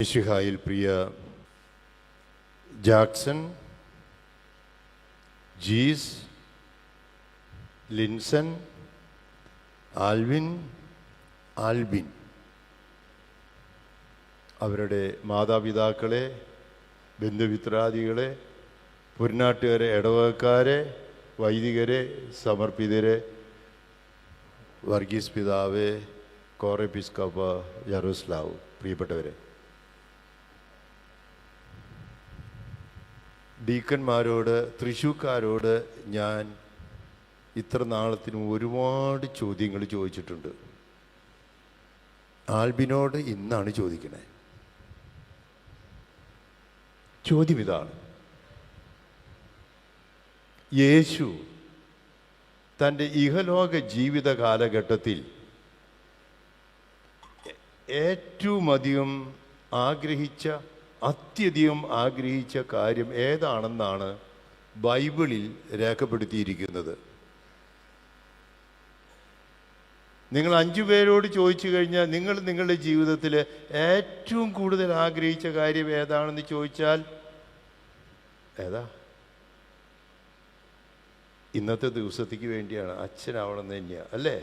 മിശിഹായിൽ പ്രിയ Jackson, Jees, Linson, Alvin, Albin, അവരുടെ മാതാപിതാക്കളെ, ബന്ധുമിത്രാദികളെ, പുരനാട്ടുകാരെ, ഇടവകക്കാരെ, വൈദികരെ, സമർപ്പിതരെ, വർഗീസ് പിതാവെ, കോറെപ്പിസ്കോപ്പ യറോസ്ലാവ്, പ്രിയപ്പെട്ടവരെ, ഡീക്കന്മാരോട്, തൃശ്ശൂക്കാരോട് ഞാൻ ഇത്ര നാളത്തിനും ഒരുപാട് ചോദ്യങ്ങൾ ചോദിച്ചിട്ടുണ്ട്. ആൽബിനോട് ഇന്നാണ് ചോദിക്കണേ. ചോദ്യം ഇതാണ്: യേശു തൻ്റെ ഇഹലോക ജീവിത കാലഘട്ടത്തിൽ ഏറ്റവും അധികം അത്യധികം ആഗ്രഹിച്ച കാര്യം ഏതാണെന്നാണ് ബൈബിളിൽ രേഖപ്പെടുത്തിയിരിക്കുന്നത്? നിങ്ങൾ 5 പേരോട് ചോദിച്ചു കഴിഞ്ഞാൽ നിങ്ങൾ നിങ്ങളുടെ ജീവിതത്തിൽ ഏറ്റവും കൂടുതൽ ആഗ്രഹിച്ച കാര്യം ഏതാണെന്ന് ചോദിച്ചാൽ ഏതാ? ഇന്നത്തെ ദിവസത്തേക്ക് വേണ്ടിയാണ്, അച്ഛനാവണമെന്ന് തന്നെയാണ്, അല്ലേ?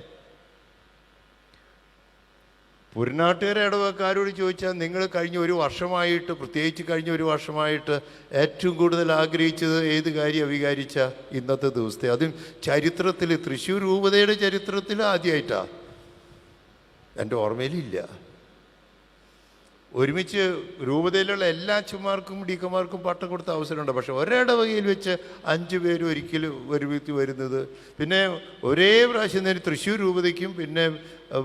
പുരനാട്ടുകാരെ, ഇടവക്കാരോട് ചോദിച്ചാൽ നിങ്ങൾ കഴിഞ്ഞ ഒരു വർഷമായിട്ട്, പ്രത്യേകിച്ച് കഴിഞ്ഞ ഒരു വർഷമായിട്ട് ഏറ്റവും കൂടുതൽ ആഗ്രഹിച്ചത് ഏത് കാര്യം വികാരിച്ച ഇന്നത്തെ ദിവസത്തെ? അതും ചരിത്രത്തിൽ, തൃശ്ശൂർ രൂപതയുടെ ചരിത്രത്തിൽ ആദ്യമായിട്ടാണ്. എൻ്റെ ഓർമ്മയിലില്ല. ഒരുമിച്ച് രൂപതയിലുള്ള എല്ലാ അച്ഛന്മാർക്കും ഡീക്കന്മാർക്കും പട്ടം കൊടുത്ത അവസരമുണ്ട്. പക്ഷെ ഒരിടവകയിൽ വെച്ച് 5 പേര് ഒരിക്കലും ഒരുമിച്ച് വരുന്നത്, പിന്നെ ഒരേ പ്രാവശ്യം തന്നെ തൃശ്ശൂർ രൂപതയ്ക്കും പിന്നെ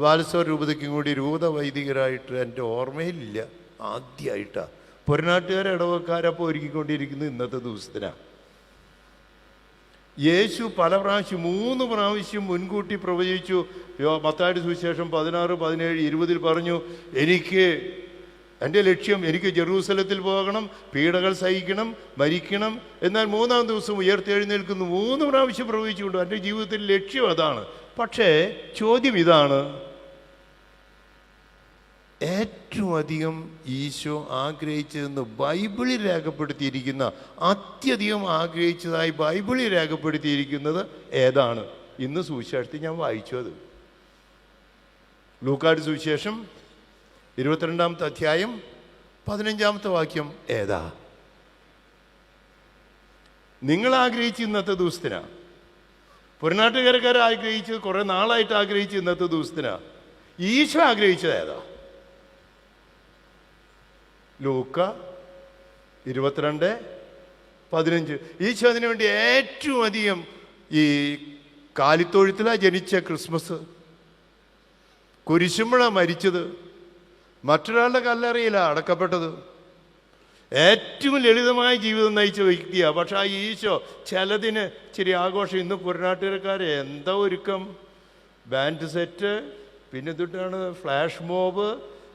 ബാലസോർ രൂപതയ്ക്കും കൂടി രൂപത വൈദികരായിട്ട് എൻ്റെ ഓർമ്മയിലില്ല. ആദ്യമായിട്ടാണ് പുരനാട്ടുകാരെ, ഇടവക്കാരപ്പോൾ ഒരുക്കിക്കൊണ്ടിരിക്കുന്നത് ഇന്നത്തെ ദിവസത്തിനാണ്. യേശു പല പ്രാവശ്യം, 3 പ്രാവശ്യം മുൻകൂട്ടി പ്രവചിച്ചു. മത്തായിയുടെ സുവിശേഷം 16, 17, 20 പറഞ്ഞു, എൻ്റെ ലക്ഷ്യം എനിക്ക് ജെറൂസലത്തിൽ പോകണം, പീഡകൾ സഹിക്കണം, മരിക്കണം, എന്നാൽ 3-ാം ദിവസം ഉയർത്തെഴുന്നേൽക്കുന്നു. 3 പ്രാവശ്യം പ്രവചിച്ചുകൊണ്ട് എൻ്റെ ജീവിതത്തിൽ ലക്ഷ്യം അതാണ്. പക്ഷേ ചോദ്യം ഇതാണ്: ഏറ്റവും അധികം ഈശോ ആഗ്രഹിച്ചതെന്ന് ബൈബിളിൽ രേഖപ്പെടുത്തിയിരിക്കുന്ന, അത്യധികം ആഗ്രഹിച്ചതായി ബൈബിളിൽ രേഖപ്പെടുത്തിയിരിക്കുന്നത് ഏതാണ്? ഇന്ന് സുവിശേഷത്തിൽ ഞാൻ വായിച്ചു. അത് ലൂക്കായുടെ സുവിശേഷം 22-ാമത്തെ അധ്യായം 15-ാമത്തെ വാക്യം ഏതാ? നിങ്ങൾ ആഗ്രഹിച്ച് ഇന്നത്തെ ദിവസത്തിനാ. പുരനാട്ടുകാരക്കാരെ ആഗ്രഹിച്ച് കുറെ നാളായിട്ട് ആഗ്രഹിച്ച് ഇന്നത്തെ ദിവസത്തിനാ. ഈശോ ആഗ്രഹിച്ചത് ഏതാ? ലൂക്ക 22:15. ഈശോ അതിനു വേണ്ടി ഏറ്റവും അധികം ഈ കാലിത്തൊഴുത്തിലാണ് ജനിച്ച ക്രിസ്മസ്, കുരിശുമ്പഴ മരിച്ചത്, മറ്റൊരാളുടെ കല്ലറയിലാണ് അടക്കപ്പെട്ടത്. ഏറ്റവും ലളിതമായ ജീവിതം നയിച്ച വ്യക്തിയാണ്. പക്ഷെ ആ ഈശോ ചിലതിന് ഇച്ചിരി ആഘോഷം. ഇന്ന് പുരനാട്ടുകാരെ എന്താ ഒരുക്കം! ബാൻഡ് സെറ്റ്, പിന്നെ തൊട്ടാണ് ഫ്ലാഷ് മോബ്,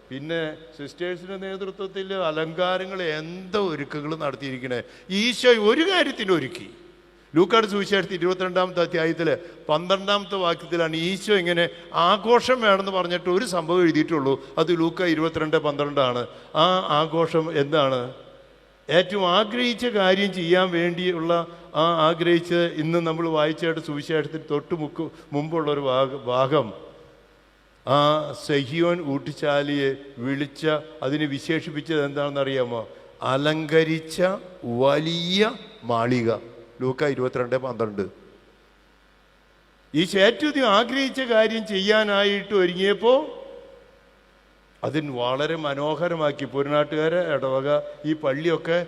പിന്നെ സിസ്റ്റേഴ്സിൻ്റെ നേതൃത്വത്തിൽ അലങ്കാരങ്ങൾ, എന്താ ഒരുക്കങ്ങൾ നടത്തിയിരിക്കണേ. ഈശോ ഒരു കാര്യത്തിന് ഒരുക്കി. ലൂക്കായുടെ സുവിശേഷത്തിൽ 22-ാമത്തെ അധ്യായത്തിൽ 12-ാമത്തെ വാക്യത്തിലാണ് ഈശോ ഇങ്ങനെ ആഘോഷം വേണമെന്ന് പറഞ്ഞിട്ട് ഒരു സംഭവം എഴുതിയിട്ടുള്ളൂ. അത് ലൂക്ക 22:12 ആ ആഘോഷം എന്താണ്? ഏറ്റവും ആഗ്രഹിച്ച കാര്യം ചെയ്യാൻ വേണ്ടിയുള്ള ആ ആഗ്രഹിച്ച് ഇന്ന് നമ്മൾ വായിച്ചായിട്ട് സുവിശേഷത്തിൽ തൊട്ട് മുമ്പുള്ളൊരു ഭാഗം, ആ സഹിയോൻ ഊട്ടിച്ചാലിയെ വിളിച്ച, അതിനെ വിശേഷിപ്പിച്ചത് എന്താണെന്ന് അറിയാമോ? അലങ്കരിച്ച വലിയ മാളിക. ലൂക്ക 22:12. ഈ ഏറ്റവും ആഗ്രഹിച്ച കാര്യം ചെയ്യാനായിട്ട് ഒരുങ്ങിയപ്പോൾ അതിന് വളരെ മനോഹരമാക്കി. പുരനാട്ടുകാരെ, ഇടവക, ഈ പള്ളിയൊക്കെ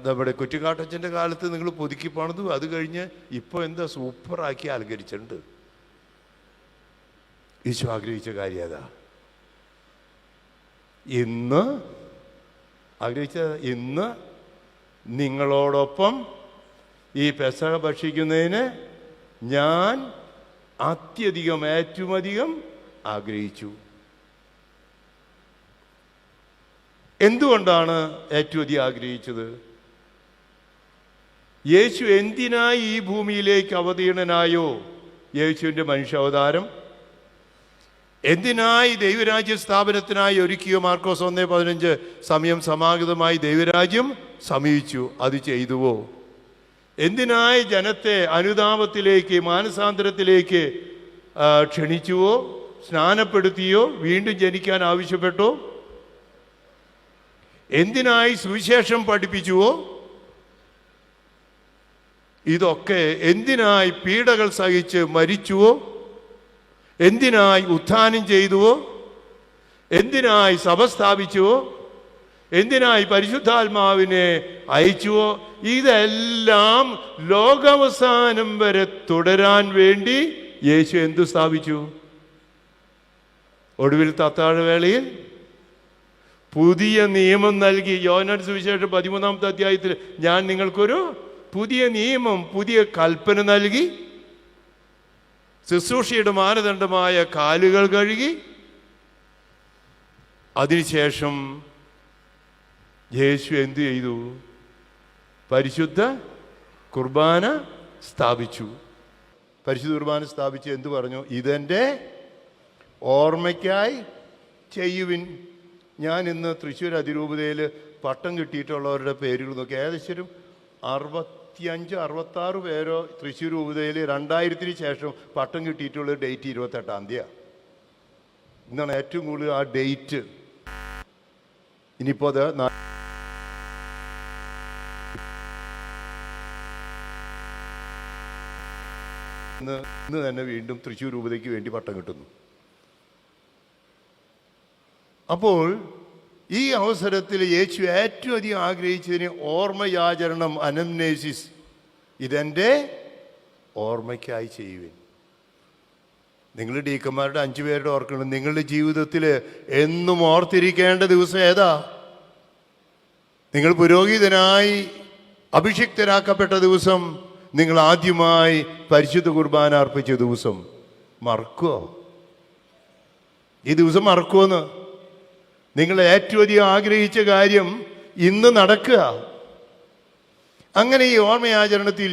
നമ്മുടെ കുറ്റിക്കാട്ടച്ചൻ്റെ കാലത്ത് നിങ്ങൾ പുതുക്കി പണിതു. അത് കഴിഞ്ഞ് ഇപ്പോൾ എന്താ സൂപ്പറാക്കി അലങ്കരിച്ചിട്ടുണ്ട്. ഈശോ ആഗ്രഹിച്ച കാര്യം ഏതാ? ഇന്ന് നിങ്ങളോടൊപ്പം ഈ പെസഹ ഭക്ഷിക്കുന്നതിന് ഞാൻ ഏറ്റവും അധികം ആഗ്രഹിച്ചു. എന്തുകൊണ്ടാണ് ഏറ്റവും അധികം ആഗ്രഹിച്ചത്? യേശു എന്തിനായി ഈ ഭൂമിയിലേക്ക് അവതീർണനായോ? യേശുവിൻ്റെ മനുഷ്യാവതാരം എന്തിനായി ദൈവരാജ്യ സ്ഥാപനത്തിനായി ഒരുക്കിയോ? മാർക്കോസ് 1:15 സമയം സമാഗതമായി ദൈവരാജ്യം സമീപിച്ചു, അത് ചെയ്തുവോ? എന്തിനായി ജനത്തെ അനുതാപത്തിലേക്ക് മാനസാന്തരത്തിലേക്ക് ക്ഷണിച്ചുവോ? സ്നാനപ്പെടുത്തിയോ? വീണ്ടും ജനിക്കാൻ ആവശ്യപ്പെട്ടോ? എന്തിനായി സുവിശേഷം പഠിപ്പിച്ചുവോ? ഇതൊക്കെ എന്തിനായി പീഡകൾ സഹിച്ച് മരിച്ചുവോ? എന്തിനായി ഉത്ഥാനം ചെയ്തുവോ? എന്തിനായി സഭ സ്ഥാപിച്ചുവോ? എന്തിനായി പരിശുദ്ധാത്മാവിനെ അയച്ചുവോ? ഇതെല്ലാം ലോകാവസാനം വരെ തുടരാൻ വേണ്ടി യേശു എന്തു സ്ഥാപിച്ചു? ഒടുവിൽ അത്താഴവേളയിൽ പുതിയ നിയമം നൽകി. യോഹന്നാൻ സുവിശേഷം 13-ാമത്തെ അധ്യായത്തിൽ ഞാൻ നിങ്ങൾക്കൊരു പുതിയ നിയമം, പുതിയ കൽപ്പന നൽകി. ശുശ്രൂഷയുടെ മാനദണ്ഡമായ കാലുകൾ കഴുകി. അതിനുശേഷം യേശു എന്തു ചെയ്തു? പരിശുദ്ധ കുർബാന സ്ഥാപിച്ചു. പരിശുദ്ധ കുർബാന സ്ഥാപിച്ച് എന്തു പറഞ്ഞു? ഇതെൻ്റെ ഓർമ്മയ്ക്കായി ചെയ്യുവിൻ. ഞാൻ ഇന്ന് തൃശ്ശൂർ അതിരൂപതയിൽ പട്ടം കിട്ടിയിട്ടുള്ളവരുടെ പേരുകൾ നോക്കി, ഏകദേശം 65-66 പേരോ തൃശ്ശൂർ രൂപതയിൽ 2000-ന് ശേഷം പട്ടം കിട്ടിയിട്ടുള്ള ഡേറ്റ് 28-ാം തീയതിയാണ്. ഇന്നാണ് ഏറ്റവും കൂടുതൽ ആ ഡേറ്റ്. ഇനിയിപ്പോൾ അത് ഇന്ന് തന്നെ വീണ്ടും തൃശ്ശൂർ രൂപതയ്ക്ക് വേണ്ടി പട്ടം കിട്ടുന്നു. അപ്പോൾ ഈ അവസരത്തിൽ യേശു ഏറ്റവും അധികം ആഗ്രഹിച്ചതിന് ഓർമ്മയാചരണം, അനംനേസിസ്, ഇതെൻ്റെ ഓർമ്മയ്ക്കായി ചെയ്യുവിൻ. നിങ്ങൾ ഡീക്കന്മാരുടെ 5 പേരുടെ ഓർക്കണം. നിങ്ങളുടെ ജീവിതത്തിൽ എന്നും ഓർത്തിരിക്കേണ്ട ദിവസം ഏതാ? നിങ്ങൾ പുരോഹിതനായി അഭിഷിക്തരാക്കപ്പെട്ട ദിവസം, നിങ്ങൾ ആദ്യമായി പരിശുദ്ധ കുർബാന അർപ്പിച്ച ദിവസം. മറക്കുമോ? ഈ ദിവസം മറക്കുമെന്ന്? നിങ്ങൾ ഏറ്റവും അധികം ആഗ്രഹിച്ച കാര്യം ഇന്ന് നടക്കുക. അങ്ങനെ ഈ ഓർമ്മയാചരണത്തിൽ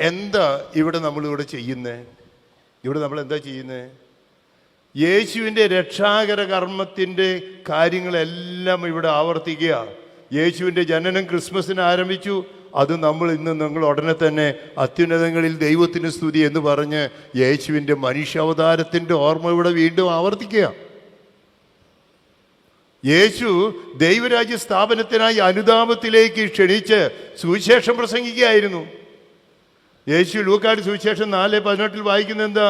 എന്താ നമ്മളിവിടെ ചെയ്യുന്നത്? ഇവിടെ നമ്മൾ എന്താ ചെയ്യുന്നത്? യേശുവിൻ്റെ രക്ഷാകര കർമ്മത്തിൻ്റെ കാര്യങ്ങളെല്ലാം ഇവിടെ ആവർത്തിക്കുക. യേശുവിൻ്റെ ജനനം ക്രിസ്മസിന് ആരംഭിച്ചു. അത് നിങ്ങൾ ഉടനെ തന്നെ അത്യുന്നതങ്ങളിൽ ദൈവത്തിന് സ്തുതി എന്ന് പറഞ്ഞ് യേശുവിൻ്റെ മനുഷ്യാവതാരത്തിൻ്റെ ഓർമ്മ ഇവിടെ വീണ്ടും ആവർത്തിക്കുക. യേശു ദൈവരാജ്യ സ്ഥാപനത്തിനായി അനുതാപത്തിലേക്ക് ക്ഷണിച്ച് സുവിശേഷം പ്രസംഗിക്കുകയായിരുന്നു. യേശു ലൂക്കായുടെ സുവിശേഷം 4:18 വായിക്കുന്ന എന്താ?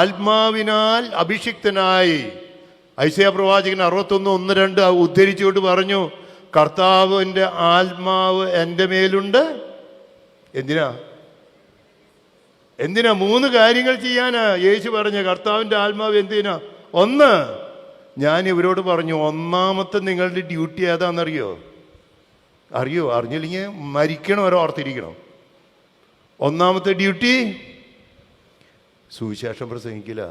ആത്മാവിനാൽ അഭിഷിക്തനായി. ഐസയ പ്രവാചകൻ 61:1-2 ഉദ്ധരിച്ചുകൊണ്ട് പറഞ്ഞു, കർത്താവിൻ്റെ ആത്മാവ് എൻ്റെ മേലുണ്ട്. എന്തിനാ 3 കാര്യങ്ങൾ ചെയ്യാനാ യേശു പറഞ്ഞ. കർത്താവിൻ്റെ ആത്മാവ് എന്തിനാ? 1, ഞാൻ ഇവരോട് പറഞ്ഞു, ഒന്നാമത്തെ നിങ്ങളുടെ ഡ്യൂട്ടി ഏതാണെന്നറിയോ? അറിഞ്ഞില്ലെങ്കിൽ മരിക്കണം, ഓർത്തിരിക്കണം. ഒന്നാമത്തെ ഡ്യൂട്ടി സുവിശേഷം പ്രസംഗിക്കില്ല.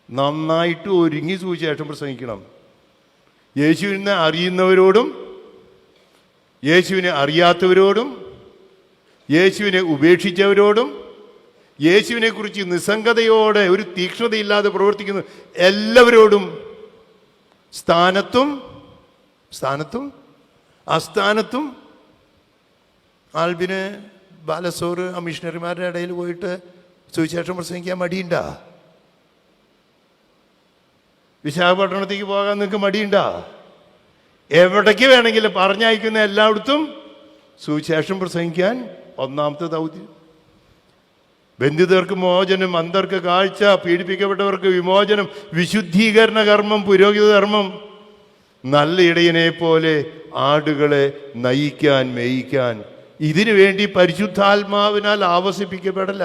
നന്നായിട്ട് ഒരുങ്ങി സുവിശേഷം പ്രസംഗിക്കണം. യേശുവിനെ അറിയുന്നവരോടും യേശുവിനെ അറിയാത്തവരോടും യേശുവിനെ ഉപേക്ഷിച്ചവരോടും യേശുവിനെ കുറിച്ച് നിസ്സംഗതയോടെ ഒരു തീക്ഷ്ണതയില്ലാതെ പ്രവർത്തിക്കുന്ന എല്ലാവരോടും സ്ഥാനത്തും അസ്ഥാനത്തും. ആൽബിന് ബാലസോർ ആ മിഷണറിമാരുടെ ഇടയിൽ പോയിട്ട് സുവിശേഷം പ്രസംഗിക്കാൻ മടിയുണ്ടാ? വിശാഖപട്ടണത്തേക്ക് പോകാൻ നിങ്ങൾക്ക് മടിയുണ്ടാ? എവിടേക്ക് വേണമെങ്കിലും പറഞ്ഞയക്കുന്ന എല്ലായിടത്തും സുവിശേഷം പ്രസംഗിക്കാൻ ഒന്നാമത്തെ ദൗത്യം. ബന്ധിതർക്ക് മോചനം, അന്ധർക്ക് കാഴ്ച, പീഡിപ്പിക്കപ്പെട്ടവർക്ക് വിമോചനം, വിശുദ്ധീകരണ കർമ്മം, പുരോഹിത ധർമ്മം. നല്ല ഇടയനെ പോലെ ആടുകളെ നയിക്കാൻ, മേയിക്കാൻ. ഇതിനു വേണ്ടി പരിശുദ്ധാത്മാവിനാൽ ആവസിപ്പിക്കപ്പെടല.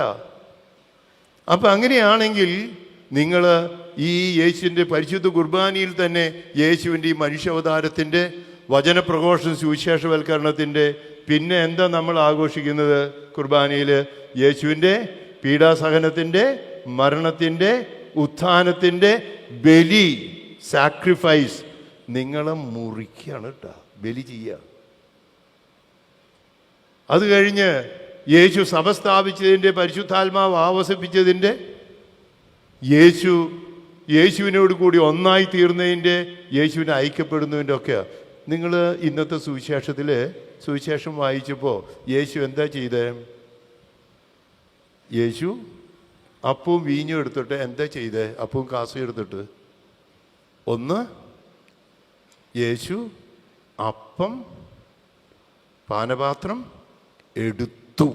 അപ്പം അങ്ങനെയാണെങ്കിൽ നിങ്ങൾ ഈ യേശുവിൻ്റെ പരിശുദ്ധ കുർബാനയിൽ തന്നെ യേശുവിൻ്റെ ഈ മനുഷ്യാവതാരത്തിൻ്റെ വചനപ്രഘോഷണം, സുവിശേഷവൽക്കരണത്തിൻ്റെ, പിന്നെ എന്താ നമ്മൾ ആഘോഷിക്കുന്നത് കുർബാനയിൽ? യേശുവിൻ്റെ പീഡാസഹനത്തിൻ്റെ, മരണത്തിൻ്റെ, ഉത്ഥാനത്തിൻ്റെ ബലി, സാക്രിഫൈസ്. നിങ്ങളെ മുറിക്കുകയാണ് കേട്ടോ, ബലി ചെയ്യുക. അത് കഴിഞ്ഞ് യേശു സഭ സ്ഥാപിച്ചതിൻ്റെ, പരിശുദ്ധാത്മാവ് ആവസിപ്പിച്ചതിൻ്റെ, യേശു യേശുവിനോട് കൂടി ഒന്നായി തീർന്നതിൻ്റെ, യേശുവിനെ ഐക്യപ്പെടുന്നതിൻ്റെ ഒക്കെയാണ്. നിങ്ങൾ ഇന്നത്തെ സുവിശേഷം വായിച്ചപ്പോൾ യേശു എന്താ ചെയ്തേ? യേശു അപ്പവും വീഞ്ഞും എടുത്തിട്ട് എന്താ ചെയ്തേ? അപ്പവും കാസും എടുത്തിട്ട് ഒന്ന് യേശു അപ്പം പാനപാത്രം എടുത്തു.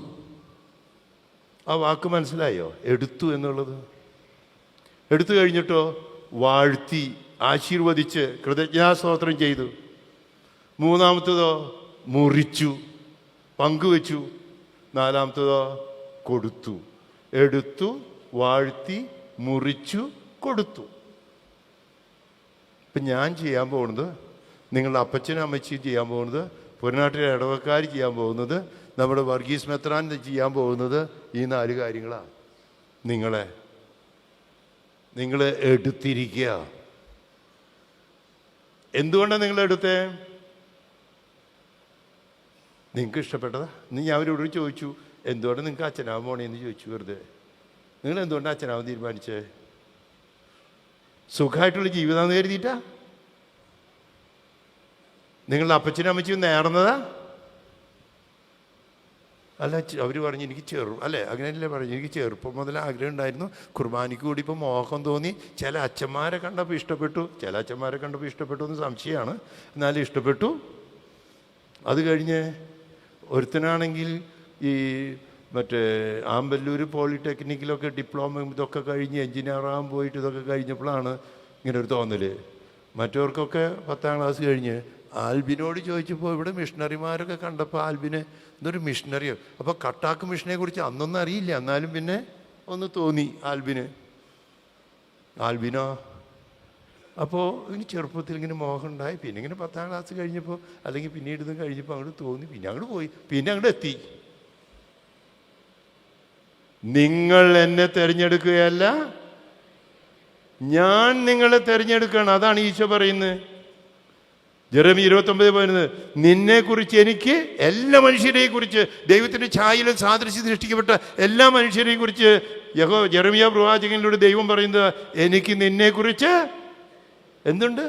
ആ വാക്ക് മനസ്സിലായോ? എടുത്തു എന്നുള്ളത്. എടുത്തു കഴിഞ്ഞിട്ടോ വാഴ്ത്തി ആശീർവദിച്ച് കൃതജ്ഞതാസ്തോത്രം ചെയ്തു. മൂന്നാമത്തതോ മുറിച്ചു പങ്കുവെച്ചു. നാലാമത്തതോ കൊടുത്തു. എടുത്തു, വാഴ്ത്തി, മുറിച്ചു, കൊടുത്തു. ഇപ്പം ഞാൻ ചെയ്യാൻ പോകുന്നത്, നിങ്ങളുടെ അപ്പച്ചനും അമ്മച്ചിയും ചെയ്യാൻ പോകുന്നത്, പുറനാട്ടിലെ ഇടവക്കാർ ചെയ്യാൻ പോകുന്നത്, നമ്മുടെ വർഗീസ് മെത്രാൻ ചെയ്യാൻ പോകുന്നത് ഈ 4 കാര്യങ്ങളാണ്. നിങ്ങൾ എടുത്തിരിക്കുക. എന്തുകൊണ്ടാണ് നിങ്ങൾ എടുത്തേ? നിങ്ങൾക്ക് ഇഷ്ടപ്പെട്ടതാ? ഇന്ന് ഞാൻ അവരോട് ചോദിച്ചു, എന്തുകൊണ്ടാണ് നിങ്ങൾക്ക് അച്ഛനാവാൻ പോണേന്ന് ചോദിച്ചു. വെറുതെ നിങ്ങൾ എന്തുകൊണ്ടാണ് അച്ഛനാവാൻ തീരുമാനിച്ചേ? സുഖമായിട്ടുള്ള ജീവിതം കരുതിയിട്ടാ? നിങ്ങളുടെ അപ്പച്ചനും അമ്മച്ചിയും നേർന്നതാ? അല്ല, അവർ പറഞ്ഞു എനിക്ക് അങ്ങനെയല്ലേ പറഞ്ഞു, എനിക്ക് ചെറുപ്പം മുതൽ ആഗ്രഹം ഉണ്ടായിരുന്നു, കുർബാനയ്ക്ക് കൂടി ഇപ്പോൾ മോഹം തോന്നി. ചില അച്ഛന്മാരെ കണ്ടപ്പോൾ ഇഷ്ടപ്പെട്ടു എന്ന് സംശയമാണ്, എന്നാലും ഇഷ്ടപ്പെട്ടു. അത് കഴിഞ്ഞ് ഒരുത്തനാണെങ്കിൽ ഈ മറ്റേ ആമ്പല്ലൂർ പോളിടെക്നിക്കിലൊക്കെ ഡിപ്ലോമ ഇതൊക്കെ കഴിഞ്ഞ് എൻജിനീയറാകാൻ പോയിട്ട് ഇതൊക്കെ കഴിഞ്ഞപ്പോഴാണ് ഇങ്ങനെ ഒരു തോന്നൽ. മറ്റവർക്കൊക്കെ 10ാം ക്ലാസ് കഴിഞ്ഞ് ആൽബിനോട് ചോദിച്ചപ്പോൾ ഇവിടെ മിഷണറിമാരൊക്കെ കണ്ടപ്പോൾ ആൽബിന് എന്തൊരു മിഷണറിയോ, അപ്പോൾ കട്ടാക്ക് മിഷനെ കുറിച്ച് അന്നൊന്നും അറിയില്ല, എന്നാലും പിന്നെ ഒന്ന് തോന്നി ആൽബിനോ. അപ്പോൾ ഇനി ചെറുപ്പത്തിൽ ഇങ്ങനെ മോഹം ഉണ്ടായി. പിന്നെ ഇങ്ങനെ 10ാം ക്ലാസ് കഴിഞ്ഞപ്പോൾ അല്ലെങ്കിൽ പിന്നീട് ഇതും കഴിഞ്ഞപ്പോൾ അങ്ങോട്ട് തോന്നി, പിന്നെ അങ്ങോട്ട് പോയി, പിന്നെ അങ്ങോട്ട് എത്തി. നിങ്ങൾ എന്നെ തിരഞ്ഞെടുക്കുകയല്ല, ഞാൻ നിങ്ങളെ തിരഞ്ഞെടുക്കുകയാണ്. അതാണ് ഈശോ പറയുന്നത്. ജെറമി 29:11 നിന്നെക്കുറിച്ച് എനിക്ക്, എല്ലാ മനുഷ്യരെയും കുറിച്ച്, ദൈവത്തിൻ്റെ ഛായയിലും സാദൃശ്യം സൃഷ്ടിക്കപ്പെട്ട എല്ലാ മനുഷ്യരെയും കുറിച്ച് ജെറമിയ പ്രവാചകനിലൂടെ ദൈവം പറയുന്നത്, എനിക്ക് നിന്നെക്കുറിച്ച് എന്തുണ്ട്?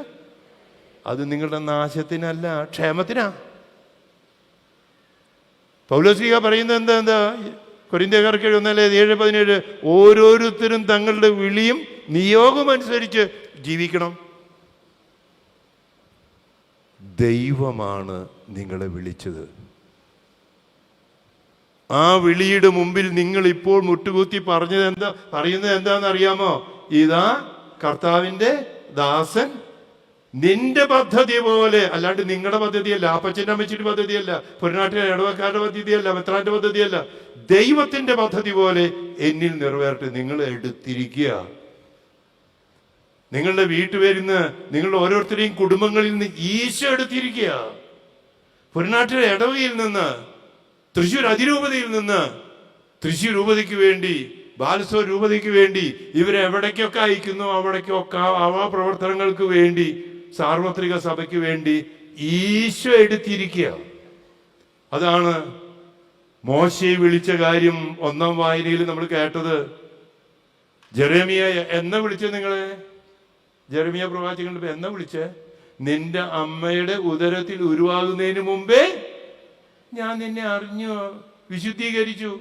അത് നിങ്ങളുടെ നാശത്തിനല്ല, ക്ഷേമത്തിനാ. പൗലോസ്ലീഹ പറയുന്നത് എന്താ? കൊരിന്ത്യക്കാർക്ക് 1:7-17 ഓരോരുത്തരും തങ്ങളുടെ വിളിയും നിയോഗം അനുസരിച്ച് ജീവിക്കണം. ദൈവമാണ് നിങ്ങളെ വിളിച്ചത്. ആ വിളിയുടെ മുമ്പിൽ നിങ്ങൾ ഇപ്പോൾ മുട്ടുകുത്തി പറയുന്നത് എന്താണെന്നറിയാമോ? ഇതാ കർത്താവിൻ്റെ ദാസൻ, നിന്റെ പദ്ധതി പോലെ, അല്ലാണ്ട് നിങ്ങളുടെ പദ്ധതിയല്ല, അപ്പച്ചൻ്റെ അമ്മച്ചിയുടെ പദ്ധതിയല്ല, പുറനാട്ടിലെ ഇടവക്കാരുടെ പദ്ധതിയല്ല, മെത്രാന്റെ പദ്ധതിയല്ല, ദൈവത്തിന്റെ പദ്ധതി പോലെ എന്നിൽ നിറവേറട്ടെ. നിങ്ങൾ എടുത്തിരിക്കുക. നിങ്ങളുടെ വീട്ടുപേരിന്ന്, നിങ്ങളുടെ ഓരോരുത്തരെയും കുടുംബങ്ങളിൽ നിന്ന് ഈശോ എടുത്തിരിക്കുക. പുറനാട്ടിലെ ഇടവകയിൽ നിന്ന്, തൃശ്ശൂർ അതിരൂപതയിൽ നിന്ന്, തൃശ്ശൂർ രൂപതയ്ക്ക് വേണ്ടി, ബാലസോ രൂപതയ്ക്ക് വേണ്ടി, ഇവരെവിടേക്കൊക്കെ അയക്കുന്നു അവിടേക്കൊക്കെ ആ പ്രവർത്തനങ്ങൾക്ക് വേണ്ടി, സാർവത്രിക സഭയ്ക്ക് വേണ്ടി ഈശോ എടുത്തിരിക്കുക. അതാണ് മോശയെ വിളിച്ച കാര്യം 1ാം വായനയിൽ നമ്മൾ കേട്ടത്. ജെറമിയ എന്നാ വിളിച്ചത്? നിങ്ങളെ ജെറമിയ പ്രവാചകൻ എന്നാ വിളിച്ചേ? നിന്റെ അമ്മയുടെ ഉദരത്തിൽ ഉരുവാകുന്നതിന് മുമ്പേ ഞാൻ നിന്നെ അറിഞ്ഞു, വിശുദ്ധീകരിച്ചു.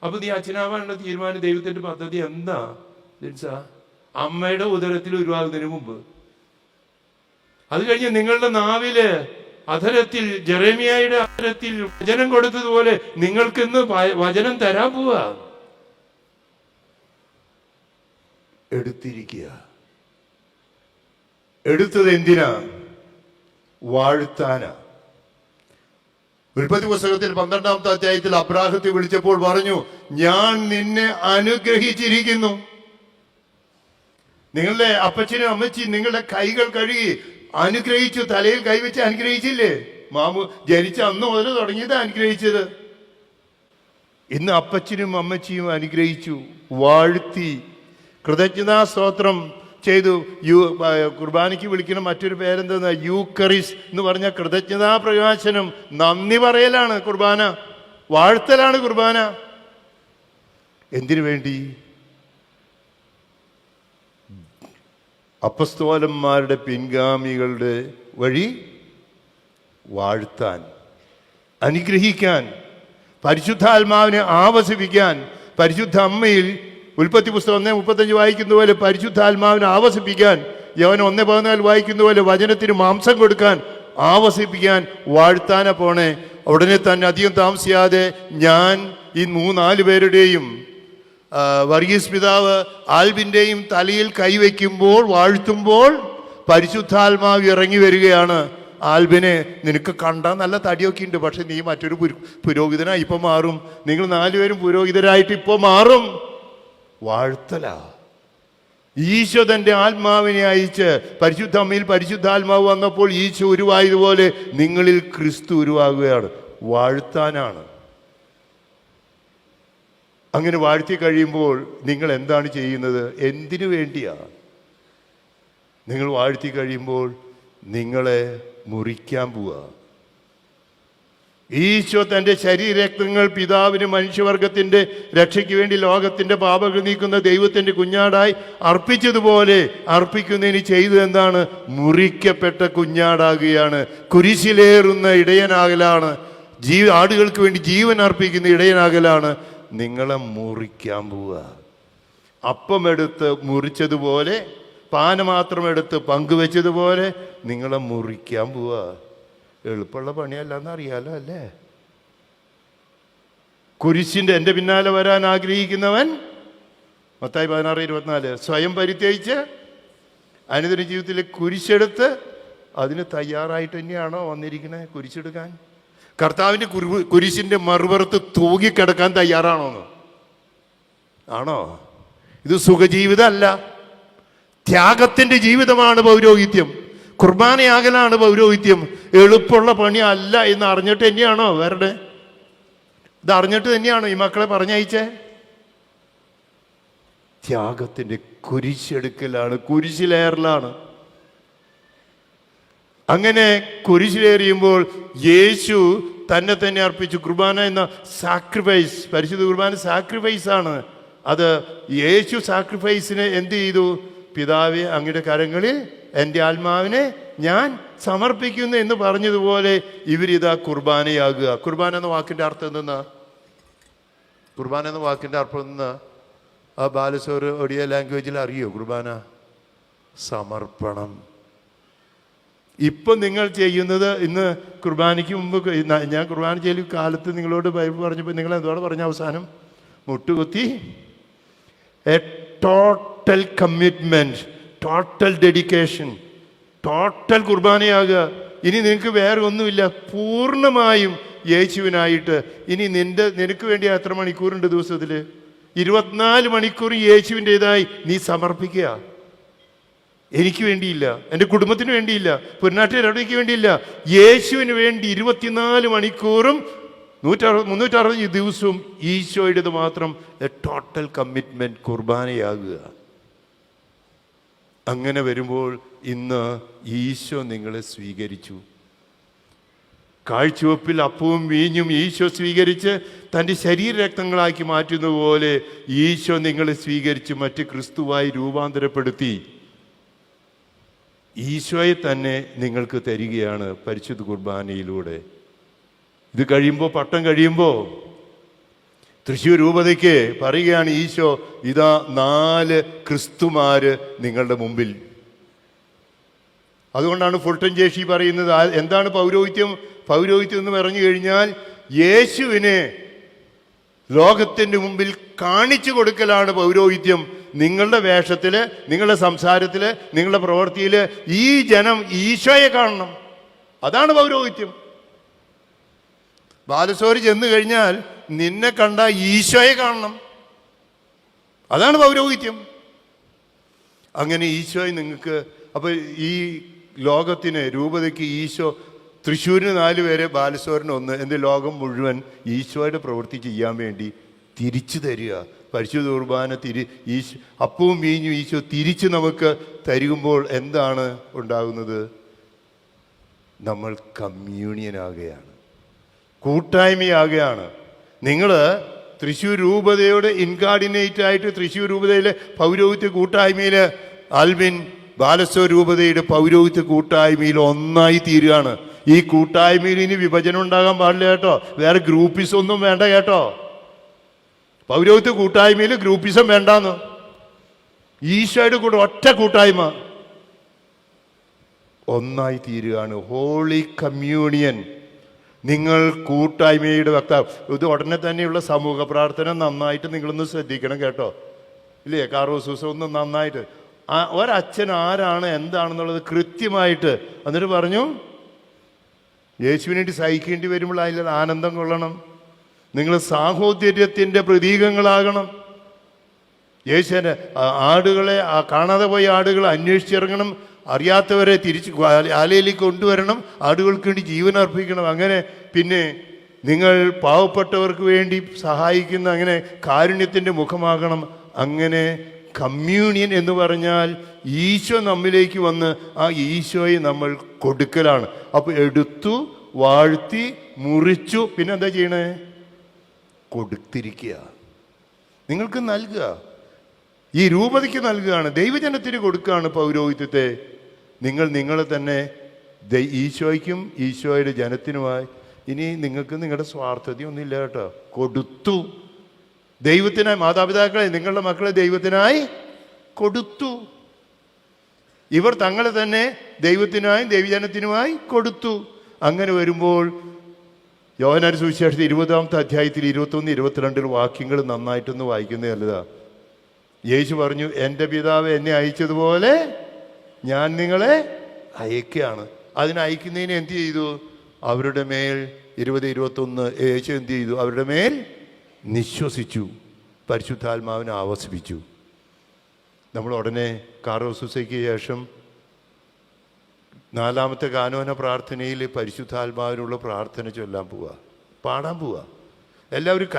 അപ്പൊ നീ അച്ഛനാവാനുള്ള തീരുമാനം, ദൈവത്തിന്റെ പദ്ധതി എന്താ ലിൻസാ? അമ്മയുടെ ഉദരത്തിൽ ഉരുവാകുന്നതിന് മുമ്പ്. അത് കഴിഞ്ഞ് നിങ്ങളുടെ നാവില്, അധരത്തിൽ, ജെറമിയായുടെ അധരത്തിൽ വചനം കൊടുത്തതുപോലെ നിങ്ങൾക്ക് ഇന്ന് വചനം തരാൻ പോവാ. എടുത്തിരിക്കുക. എടുത്തത് എന്തിനാ? വാഴ്ത്താനാ. ഉൽപ്പത്തി പുസ്തകത്തിൽ 12ാമത്തെ അധ്യായത്തിൽ അബ്രാഹത്തെ വിളിച്ചപ്പോൾ പറഞ്ഞു, ഞാൻ നിന്നെ അനുഗ്രഹിച്ചിരിക്കുന്നു. നിങ്ങളുടെ അപ്പച്ചനും അമ്മച്ചിയും നിങ്ങളുടെ കൈകൾ കഴുകി അനുഗ്രഹിച്ചു. തലയിൽ കൈവച്ച് അനുഗ്രഹിച്ചില്ലേ? മാമു ജനിച്ച അന്ന് മുതൽ തുടങ്ങിയത് അനുഗ്രഹിച്ചത്. ഇന്ന് അപ്പച്ചനും അമ്മച്ചിയും അനുഗ്രഹിച്ചു, വാഴ്ത്തി, കൃതജ്ഞതാ സ്തോത്രം ചെയ്തു. കുർബാനയ്ക്ക് വിളിക്കുന്ന മറ്റൊരു പേരെന്താ? യൂക്കറിസ് എന്ന് പറഞ്ഞ കൃതജ്ഞതാ പ്രകാശനം, നന്ദി പറയലാണ് കുർബാന, വാഴ്ത്തലാണ് കുർബാന. എന്തിനു വേണ്ടി? അപ്പസ്തോലന്മാരുടെ പിൻഗാമികളുടെ വഴി വാഴ്ത്താൻ, അനുഗ്രഹിക്കാൻ, പരിശുദ്ധാത്മാവിനെ ആവസിപ്പിക്കാൻ, പരിശുദ്ധ അമ്മയിൽ ഉൽപ്പത്തി പുസ്തകം 1:35 വായിക്കുന്ന പോലെ പരിശുദ്ധാത്മാവിനെ ആവസിപ്പിക്കാൻ, യവൻ 1:14 വായിക്കുന്ന പോലെ വചനത്തിന് മാംസം കൊടുക്കാൻ, ആവസിപ്പിക്കാൻ, വാഴ്ത്താന പോണേ. ഉടനെ തന്നെ അധികം താമസിയാതെ ഞാൻ ഈ 3-4 പേരുടെയും വർഗീസ് പിതാവ് ആൽബിൻ്റെയും തലയിൽ കൈവയ്ക്കുമ്പോൾ, വാഴ്ത്തുമ്പോൾ പരിശുദ്ധാത്മാവ് ഇറങ്ങി വരികയാണ്. ആൽബിനെ, നിനക്ക് കണ്ടാൽ നല്ല തടിയൊക്കെ ഉണ്ട്, പക്ഷെ നീ മറ്റൊരു പുരോഹിതനായി ഇപ്പം മാറും. നിങ്ങൾ 4 പേരും പുരോഹിതരായിട്ട് ഇപ്പോൾ മാറും. വാഴ്ത്തല. ഈശോ തൻ്റെ ആത്മാവിനെ അയച്ച്, പരിശുദ്ധ അമ്മയിൽ പരിശുദ്ധാത്മാവ് വന്നപ്പോൾ ഈശോ ഉരുവായതുപോലെ നിങ്ങളിൽ ക്രിസ്തു ഉരുവാകുകയാണ്. വാഴ്ത്താനാണ്. അങ്ങനെ വാഴ്ത്തി കഴിയുമ്പോൾ നിങ്ങൾ എന്താണ് ചെയ്യുന്നത്? എന്തിനു വേണ്ടിയാ? നിങ്ങൾ വാഴ്ത്തി കഴിയുമ്പോൾ നിങ്ങളെ മുറിക്കാൻ പോവുക. ഈശോ തൻ്റെ ശരീരരക്തങ്ങൾ പിതാവിന് മനുഷ്യവർഗത്തിൻ്റെ രക്ഷയ്ക്ക് വേണ്ടി ലോകത്തിൻ്റെ പാപങ്ങൾ നീക്കുന്ന ദൈവത്തിൻ്റെ കുഞ്ഞാടായി അർപ്പിച്ചതുപോലെ അർപ്പിക്കുന്നതിന് ചെയ്തത് എന്താണ്? മുറിക്കപ്പെട്ട കുഞ്ഞാടാകുകയാണ്. കുരിശിലേറുന്ന ഇടയനാകലാണ്. ആടുകൾക്ക് വേണ്ടി ജീവൻ അർപ്പിക്കുന്ന ഇടയനാകലാണ്. നിങ്ങളെ മുറിക്കാൻ പോവുക. അപ്പമെടുത്ത് മുറിച്ചതുപോലെ, പാനമാത്രം എടുത്ത് പങ്കുവെച്ചതുപോലെ നിങ്ങളെ മുറിക്കാൻ പോവുക. എളുപ്പമുള്ള പണിയല്ലെന്ന് അറിയാലോ അല്ലേ? കുരിശിൻ്റെ എൻ്റെ പിന്നാലെ വരാൻ ആഗ്രഹിക്കുന്നവൻ, മത്തായി 16:24, സ്വയം പരിത്യജിച്ച് അനുദിന ജീവിതത്തിലെ കുരിശെടുത്ത് അതിന് തയ്യാറായിട്ട് തന്നെയാണോ വന്നിരിക്കണേ കുരിശെടുക്കാൻ? കർത്താവിൻ്റെ കുരിശിൻ്റെ മറുപുറത്ത് തൂങ്ങിക്കിടക്കാൻ തയ്യാറാണോന്ന്? ആണോ? ഇത് സുഖജീവിതമല്ല, ത്യാഗത്തിൻ്റെ ജീവിതമാണ് പൗരോഹിത്യം. കുർബാനയാകലാണ് പൗരോഹിത്യം. എളുപ്പമുള്ള പണി അല്ല എന്ന് അറിഞ്ഞിട്ട് തന്നെയാണോ വരണേ? ഇത് അറിഞ്ഞിട്ട് തന്നെയാണോ ഈ മക്കളെ പറഞ്ഞയച്ചേ? ത്യാഗത്തിൻ്റെ കുരിശെടുക്കലാണ്, കുരിശിലേറലാണ്. അങ്ങനെ കുരിശിലേറിയുമ്പോൾ യേശു തന്നെ തന്നെ അർപ്പിച്ചു. കുർബാന എന്ന സാക്രിഫൈസ്, പരിശുദ്ധ കുർബാന സാക്രിഫൈസാണ്. അത് യേശു സാക്രിഫൈസിനെ എന്ത് ചെയ്തു? പിതാവേ, അങ്ങയുടെ കരങ്ങളിൽ എൻ്റെ ആത്മാവിനെ ഞാൻ സമർപ്പിക്കുന്നു എന്ന് പറഞ്ഞതുപോലെ ഇവരിതാ കുർബാനയാകുക. കുർബാന എന്ന വാക്കിൻ്റെ അർത്ഥം എന്തെന്നാ? കുർബാന എന്ന വാക്കിൻ്റെ അർത്ഥം എന്തെന്നാ? ആ ബാലസോർ ഒഡിയ ലാംഗ്വേജിൽ അറിയോ? കുർബാന സമർപ്പണം. ഇപ്പം നിങ്ങൾ ചെയ്യുന്നത്, ഇന്ന് കുർബാനയ്ക്ക് മുമ്പ് ഞാൻ കുർബാന ചെയ്യൽ കാലത്ത് നിങ്ങളോട് ബൈബിൾ പറഞ്ഞപ്പോൾ നിങ്ങൾ എന്തോടെ പറഞ്ഞ അവസാനം? മുട്ടുകുത്തി a total commitment, total dedication, total കുർബാനയാകുക. ഇനി നിനക്ക് വേറെ ഒന്നുമില്ല, പൂർണ്ണമായും യേശുവിനായിട്ട്. ഇനി നിനക്ക് വേണ്ടി എത്ര മണിക്കൂറുണ്ട് ദിവസത്തിൽ? 24 മണിക്കൂർ യേശുവിൻ്റെതായി നീ സമർപ്പിക്കുക. എനിക്ക് വേണ്ടിയില്ല, എൻ്റെ കുടുംബത്തിന് വേണ്ടിയില്ല, പൊന്നാട്ടിക്ക് വേണ്ടിയില്ല, യേശുവിന് വേണ്ടി 24 മണിക്കൂറും 360 ദിവസവും ഈശോയുടേത് മാത്രം. എ ടോട്ടൽ കമ്മിറ്റ്മെൻറ്റ്, കുർബാനയാകുക. അങ്ങനെ വരുമ്പോൾ ഇന്ന് ഈശോ നിങ്ങളെ സ്വീകരിച്ചു. കാഴ്ചവെപ്പിൽ അപ്പവും വീഞ്ഞും ഈശോ സ്വീകരിച്ച് തൻ്റെ ശരീരരക്തങ്ങളാക്കി മാറ്റുന്ന പോലെ ഈശോ നിങ്ങളെ സ്വീകരിച്ച് മറ്റ് ക്രിസ്തുവായി രൂപാന്തരപ്പെടുത്തി ഈശോയെ തന്നെ നിങ്ങൾക്ക് തരികയാണ് പരിശുദ്ധ കുർബാനയിലൂടെ. ഇത് കഴിയുമ്പോൾ, പട്ടം കഴിയുമ്പോൾ തൃശ്ശൂർ രൂപതയ്ക്ക് പറയുകയാണ് ഈശോ, ഇതാ 4 ക്രിസ്തുമാര് നിങ്ങളുടെ മുമ്പിൽ. അതുകൊണ്ടാണ് ഫുൾട്ടൻ ജേഷി പറയുന്നത്, എന്താണ് പൗരോഹിത്യം? പൗരോഹിത്യം എന്ന് പറഞ്ഞു കഴിഞ്ഞാൽ യേശുവിനെ ലോകത്തിൻ്റെ മുമ്പിൽ കാണിച്ചു കൊടുക്കലാണ് പൗരോഹിത്യം. നിങ്ങളുടെ വേഷത്തിൽ, നിങ്ങളുടെ സംസാരത്തിൽ, നിങ്ങളുടെ പ്രവൃത്തിയിൽ ഈ ജനം ഈശോയെ കാണണം. അതാണ് പൗരോഹിത്യം. ബാലസോരി ചെന്ന് കഴിഞ്ഞാൽ നിന്നെ കണ്ട ഈശോയെ കാണണം. അതാണ് പൗരോഹിത്യം. അങ്ങനെ ഈശോയെ നിങ്ങൾക്ക്, അപ്പോൾ ഈ ലോകത്തിന്, രൂപതയ്ക്ക് ഈശോ, തൃശ്ശൂരിന് 4 പേരെ, ബാലസോറിന് 1, എന്ത് ലോകം മുഴുവൻ ഈശോയുടെ പ്രവൃത്തി ചെയ്യാൻ വേണ്ടി തിരിച്ചു തരിക. പരിശുദ്ധ കുർബാന അപ്പവും വീഞ്ഞും ഈശോ തിരിച്ച് നമുക്ക് തരുമ്പോൾ എന്താണ് ഉണ്ടാകുന്നത്? നമ്മൾ കമ്മ്യൂണിയനാകുകയാണ്, കൂട്ടായ്മയാകുകയാണ്. നിങ്ങൾ തൃശ്ശൂർ രൂപതയോട് ഇൻകാർഡിനേറ്റ് ആയിട്ട് തൃശ്ശൂർ രൂപതയിലെ പൗരോഹിത്യ കൂട്ടായ്മയിൽ ആൽബിൻ, ബാലസ്വരൂപതയുടെ പൗരോഹിത്യ കൂട്ടായ്മയിൽ ഒന്നായി തീരുകയാണ്. ഈ കൂട്ടായ്മയിൽ ഇനി വിഭജനം ഉണ്ടാകാൻ പാടില്ല കേട്ടോ. വേറെ ഗ്രൂപ്പിസം ഒന്നും വേണ്ട കേട്ടോ. പൗരോഹിത്യ കൂട്ടായ്മയിൽ ഗ്രൂപ്പിസം വേണ്ടാന്ന്. ഈശോയുടെ കൂടെ ഒറ്റ കൂട്ടായ്മ ഒന്നായി തീരുകയാണ്. Holy communion. നിങ്ങൾ കൂട്ടായ്മയുടെ വക്താവ്. ഇത് ഉടനെ തന്നെയുള്ള സമൂഹ പ്രാർത്ഥന നന്നായിട്ട് നിങ്ങളൊന്ന് ശ്രദ്ധിക്കണം കേട്ടോ. ഇല്ലേ? കാറോസൂസ ഒന്ന് നന്നായിട്ട് ഒരച്ഛൻ ആരാണ് എന്താണെന്നുള്ളത് കൃത്യമായിട്ട് എന്നിട്ട് പറഞ്ഞു, യേശുവിന് വേണ്ടി സഹിക്കേണ്ടി വരുമ്പോൾ അതിൽ ആനന്ദം കൊള്ളണം. നിങ്ങൾ സാഹോദര്യത്തിൻ്റെ പ്രതീകങ്ങളാകണം. യേശുവിൻ്റെ ആടുകളെ, കാണാതെ പോയ ആടുകളെ അന്വേഷിച്ചിറങ്ങണം. അറിയാത്തവരെ തിരിച്ച് ആലയിലേക്ക് കൊണ്ടുവരണം. ആടുകൾക്ക് വേണ്ടി ജീവൻ അർപ്പിക്കണം. അങ്ങനെ പിന്നെ നിങ്ങൾ പാവപ്പെട്ടവർക്ക് വേണ്ടി സഹായിക്കുന്ന, അങ്ങനെ കാരുണ്യത്തിൻ്റെ മുഖമാകണം. അങ്ങനെ കമ്മ്യൂണിയൻ എന്ന് പറഞ്ഞാൽ ഈശോ നമ്മിലേക്ക് വന്ന് ആ ഈശോയെ നമ്മൾ കൊടുക്കലാണ്. അപ്പോൾ എടുത്തു, വാഴ്ത്തി, മുറിച്ചു, പിന്നെ എന്താ ചെയ്യണേ? കൊടുത്തിരിക്കുക. നിങ്ങൾക്ക് നൽകുക. ഈ രൂപതയ്ക്ക് നൽകുകയാണ്, ദൈവജനത്തിന് കൊടുക്കുകയാണ് പൗരോഹിത്യത്തെ. നിങ്ങൾ നിങ്ങളെ തന്നെ ഈശോയ്ക്കും ഈശോയുടെ ജനത്തിനുമായി. ഇനി നിങ്ങൾക്ക് നിങ്ങളുടെ സ്വാർത്ഥതയൊന്നുമില്ല കേട്ടോ. കൊടുത്തു ദൈവത്തിനായി. മാതാപിതാക്കളെ, നിങ്ങളുടെ മക്കളെ ദൈവത്തിനായി കൊടുത്തു. ഇവർ തങ്ങളെ തന്നെ ദൈവത്തിനായും ദൈവജനത്തിനുമായി കൊടുത്തു. അങ്ങനെ വരുമ്പോൾ യോഹന്നാൻ സുവിശേഷത്തിൽ 20-ാമത്തെ അധ്യായത്തിൽ 21, 22 വാക്യങ്ങൾ നന്നായിട്ടൊന്ന് വായിക്കുന്നത് നല്ലതാ. യേശു പറഞ്ഞു, എൻ്റെ പിതാവ് എന്നെ അയച്ചതുപോലെ ഞാൻ നിങ്ങളെ അയക്കുകയാണ്. അതിന് അയക്കുന്നതിന് എന്ത് ചെയ്തു? അവരുടെ മേൽ 20-21 യേശു എന്ത് ചെയ്തു? അവരുടെ മേൽ നിശ്വസിച്ചു, പരിശുദ്ധാത്മാവിനെ ആവസിപ്പിച്ചു. നമ്മൾ ഉടനെ കാറോസൂസയ്ക്ക് ശേഷം 4-ാമത്തെ കാനോന പ്രാർത്ഥനയിൽ പരിശുദ്ധാത്മാവിനുള്ള പ്രാർത്ഥന ചൊല്ലാൻ പോവുക, പാടാൻ പോവുക. എല്ലാവരും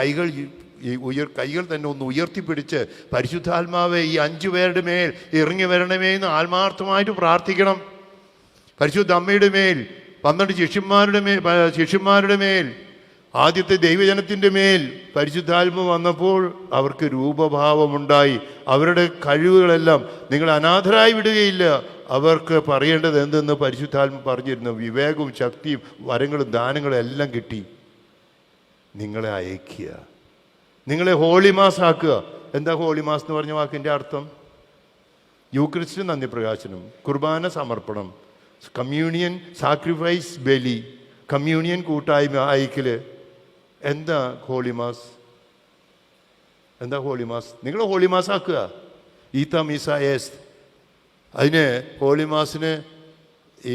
കൈകൾ തന്നെ ഒന്ന് ഉയർത്തിപ്പിടിച്ച് പരിശുദ്ധാത്മാവെ ഈ 5 പേരുടെ മേൽ ഇറങ്ങി വരണമേ എന്ന് ആത്മാർത്ഥമായിട്ട് പ്രാർത്ഥിക്കണം. പരിശുദ്ധ അമ്മയുടെ മേൽ, 12 ശിഷ്യന്മാരുടെ മേൽ, ആദ്യത്തെ ദൈവജനത്തിൻ്റെ മേൽ പരിശുദ്ധാത്മ വന്നപ്പോൾ അവർക്ക് രൂപഭാവമുണ്ടായി. അവരുടെ കഴിവുകളെല്ലാം നിങ്ങൾ അനാഥരായി വിടുകയില്ല. അവർക്ക് പറയേണ്ടത് എന്തെന്ന് പരിശുദ്ധാത്മ പറഞ്ഞിരുന്നു. വിവേകവും ശക്തിയും വരങ്ങളും ദാനങ്ങളും എല്ലാം കിട്ടി. നിങ്ങളെ അയക്കുക, നിങ്ങളെ ഹോളി മാസ് ആക്കുക. എന്താ ഹോളി മാസ് എന്ന് പറഞ്ഞ വാക്കിൻ്റെ അർത്ഥം? യൂക്രിസ്റ്റ് നന്ദി പ്രകാശനം, കുർബാന സമർപ്പണം, കമ്മ്യൂണിയൻ സാക്രിഫൈസ് ബലി, കമ്മ്യൂണിയൻ കൂട്ടായ്മ അയക്കല്. എന്താ ഹോളി മാസ്? എന്താ ഹോളി മാസ്? നിങ്ങൾ ഹോളി മാസ് ആക്കുക. ഈത്ത മീസ എസ്. അതിന് ഹോളി മാസിന് ഈ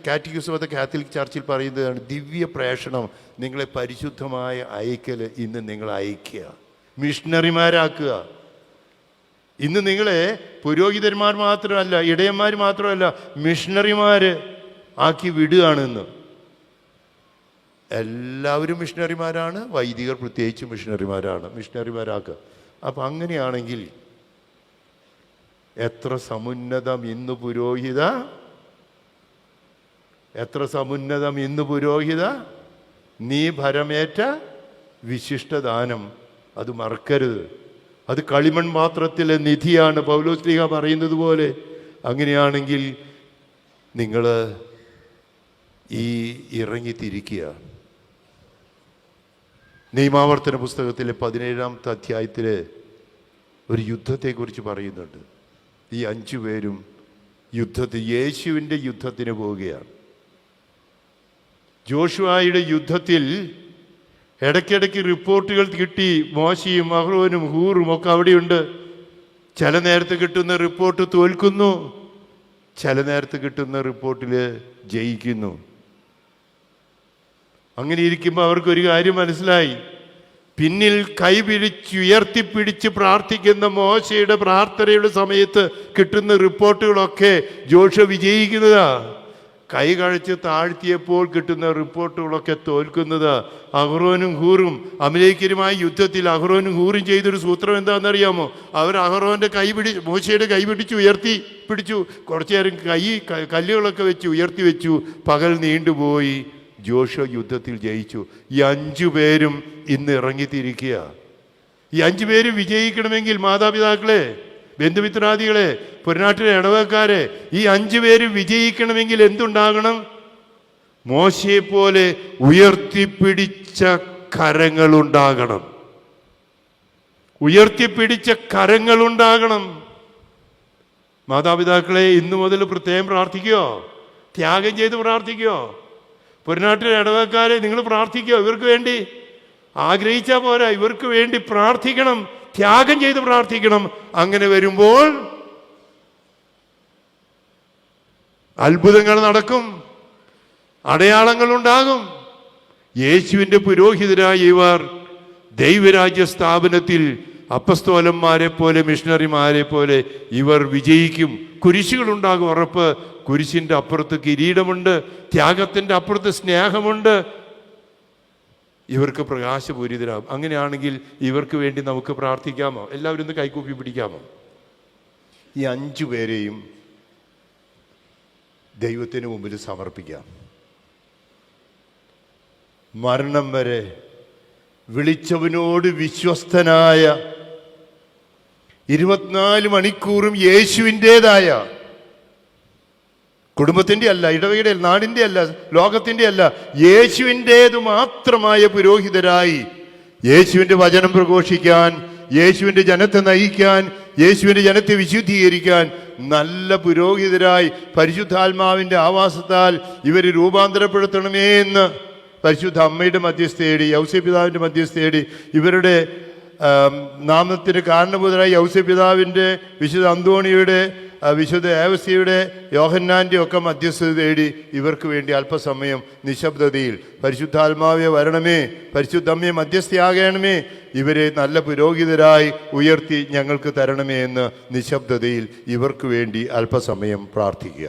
കാറ്റഗിസം ഓഫ് ദ കാത്തലിക് ചർച്ചിൽ പറയുന്നതാണ് ദിവ്യ പ്രേഷണം. നിങ്ങളെ പരിശുദ്ധമായ അയക്കൽ ഇന്ന് നിങ്ങൾ അയക്കുക, മിഷണറിമാരാക്കുക. ഇന്ന് നിങ്ങളെ പുരോഹിതന്മാർ മാത്രമല്ല, ഇടയന്മാർ മാത്രമല്ല, മിഷണറിമാർ ആക്കി വിടുകയാണ്. ഇന്ന് എല്ലാവരും മിഷണറിമാരാണ്. വൈദികർ പ്രത്യേകിച്ച് മിഷണറിമാരാണ്. മിഷണറിമാരാക്കുക. അപ്പം അങ്ങനെയാണെങ്കിൽ എത്ര സമുന്നതം ഇന്ന് പുരോഹിത, എത്ര സമുന്നതം ഇന്ന് പുരോഹിത, നീ ഭരമേറ്റ വിശിഷ്ടദാനം. അത് മറക്കരുത്. അത് കളിമൺ പാത്രത്തിലെ നിധിയാണ്, പൗലോസ് ശ്ലീഹ പറയുന്നത് പോലെ. അങ്ങനെയാണെങ്കിൽ നിങ്ങൾ ഈ ഇറങ്ങിത്തിരിക്കുക. നിയമാവർത്തന പുസ്തകത്തിലെ 17-ാമത്തെ അധ്യായത്തിൽ ഒരു യുദ്ധത്തെക്കുറിച്ച് പറയുന്നുണ്ട്. ഈ 5 പേരും യേശുവിൻ്റെ യുദ്ധത്തിന് പോവുകയാണ്. ജോഷുവയുടെ യുദ്ധത്തിൽ ഇടയ്ക്കിടയ്ക്ക് റിപ്പോർട്ടുകൾ കിട്ടി. മോശയും അഹ്റോനും ഹൂറും ഒക്കെ അവിടെയുണ്ട്. ചില നേരത്ത് കിട്ടുന്ന റിപ്പോർട്ട് തോൽക്കുന്നു, ചില നേരത്ത് കിട്ടുന്ന റിപ്പോർട്ടിൽ ജയിക്കുന്നു. അങ്ങനെ ഇരിക്കുമ്പോൾ അവർക്കൊരു കാര്യം മനസ്സിലായി. പിന്നിൽ കൈപിടിച്ചുയർത്തിപ്പിടിച്ച് പ്രാർത്ഥിക്കുന്ന മോശയുടെ പ്രാർത്ഥനയുടെ സമയത്ത് കിട്ടുന്ന റിപ്പോർട്ടുകളൊക്കെ ജോഷുവ വിജയിക്കുന്നതാ. കൈ കഴിച്ച് താഴ്ത്തിയപ്പോൾ കിട്ടുന്ന റിപ്പോർട്ടുകളൊക്കെ തോൽക്കുന്നത്. അഹ്റോനും ഹൂറും അമലേക്കരുമായ യുദ്ധത്തിൽ അഹ്റോനും ഹൂറും ചെയ്തൊരു സൂത്രം എന്താണെന്നറിയാമോ? അവർ അഹ്റോൻ്റെ മോശയുടെ കൈ പിടിച്ചു. കുറച്ചു നേരം കല്ലുകളൊക്കെ വെച്ച് ഉയർത്തി വെച്ചു. പകൽ നീണ്ടുപോയി. ജോഷുവ യുദ്ധത്തിൽ ജയിച്ചു. ഈ 5 പേരും ഇന്ന് ഇറങ്ങിത്തിരിക്കുക. ഈ 5 പേരും വിജയിക്കണമെങ്കിൽ മാതാപിതാക്കളെ, ബന്ധുമിത്രാദികളെ, പുരനാട്ടിലെ ഇടവക്കാരെ, ഈ 5 പേര് വിജയിക്കണമെങ്കിൽ എന്തുണ്ടാകണം? മോശയെപ്പോലെ ഉയർത്തിപ്പിടിച്ച കരങ്ങളുണ്ടാകണം. ഉയർത്തിപ്പിടിച്ച കരങ്ങളുണ്ടാകണം. മാതാപിതാക്കളെ, ഇന്നു മുതൽ പ്രത്യേകം പ്രാർത്ഥിക്കോ, ത്യാഗം ചെയ്ത് പ്രാർത്ഥിക്കോ. പുരനാട്ടിലെ ഇടവക്കാരെ, നിങ്ങൾ പ്രാർത്ഥിക്കോ. ഇവർക്ക് വേണ്ടി ആഗ്രഹിച്ചാൽ പോരാ, ഇവർക്ക് വേണ്ടി പ്രാർത്ഥിക്കണം, ത്യാഗം ചെയ്ത് പ്രാർത്ഥിക്കണം. അങ്ങനെ വരുമ്പോൾ അത്ഭുതങ്ങൾ നടക്കും, അടയാളങ്ങൾ ഉണ്ടാകും. യേശുവിൻ്റെ പുരോഹിതരായ ഇവർ ദൈവരാജ്യ സ്ഥാപനത്തിൽ അപ്പസ്തോലന്മാരെ പോലെ, മിഷണറിമാരെ പോലെ ഇവർ വിജയിക്കും. കുരിശുകളുണ്ടാകും, ഉറപ്പ്. കുരിശിൻ്റെ അപ്പുറത്ത് കിരീടമുണ്ട്, ത്യാഗത്തിൻ്റെ അപ്പുറത്ത് സ്നേഹമുണ്ട്. ഇവർക്ക് പ്രകാശപൂരിതരാകും. അങ്ങനെയാണെങ്കിൽ ഇവർക്ക് വേണ്ടി നമുക്ക് പ്രാർത്ഥിക്കാമോ? എല്ലാവരും ഒന്ന് കൈകൂപ്പി പിടിക്കാമോ? ഈ 5 പേരെയും ദൈവത്തിന് മുമ്പിൽ സമർപ്പിക്കാം. മരണം വരെ വിളിച്ചവനോട് വിശ്വസ്തനായ, 24 മണിക്കൂറും യേശുവിൻ്റെതായ, കുടുംബത്തിൻ്റെ അല്ല, ഇടവകയുടെ അല്ല, നാടിൻ്റെ അല്ല, ലോകത്തിൻ്റെ അല്ല, യേശുവിൻ്റേതു മാത്രമായ പുരോഹിതരായി യേശുവിൻ്റെ വചനം പ്രഘോഷിക്കാൻ, യേശുവിൻ്റെ ജനത്തെ നയിക്കാൻ, യേശുവിൻ്റെ ജനത്തെ വിശുദ്ധീകരിക്കാൻ നല്ല പുരോഹിതരായി പരിശുദ്ധാത്മാവിൻ്റെ ആവാസത്താൽ ഇവർ രൂപാന്തരപ്പെടുത്തണമേ എന്ന് പരിശുദ്ധ അമ്മയുടെ മധ്യസ്ഥ തേടി, യൗസേപിതാവിൻ്റെ മധ്യസ്ഥ തേടി, ഇവരുടെ നാമത്തിന് കാരണഭൂതരായി യൗസേപിതാവിൻ്റെ, വിശുദ്ധ അന്തോണിയുടെ, വിശുദ്ധ ഏവസ്യയുടെ, യോഹന്നാൻ്റെ ഒക്കെ മധ്യസ്ഥത തേടി ഇവർക്ക് വേണ്ടി അല്പസമയം നിശബ്ദതയിൽ പരിശുദ്ധാത്മാവെ വരണമേ, പരിശുദ്ധമ്മയെ മധ്യസ്ഥയാകണമേ, ഇവരെ നല്ല പുരോഹിതരായി ഉയർത്തി ഞങ്ങൾക്ക് തരണമേ എന്ന് നിശബ്ദതയിൽ ഇവർക്ക് വേണ്ടി അല്പസമയം പ്രാർത്ഥിക്കുക.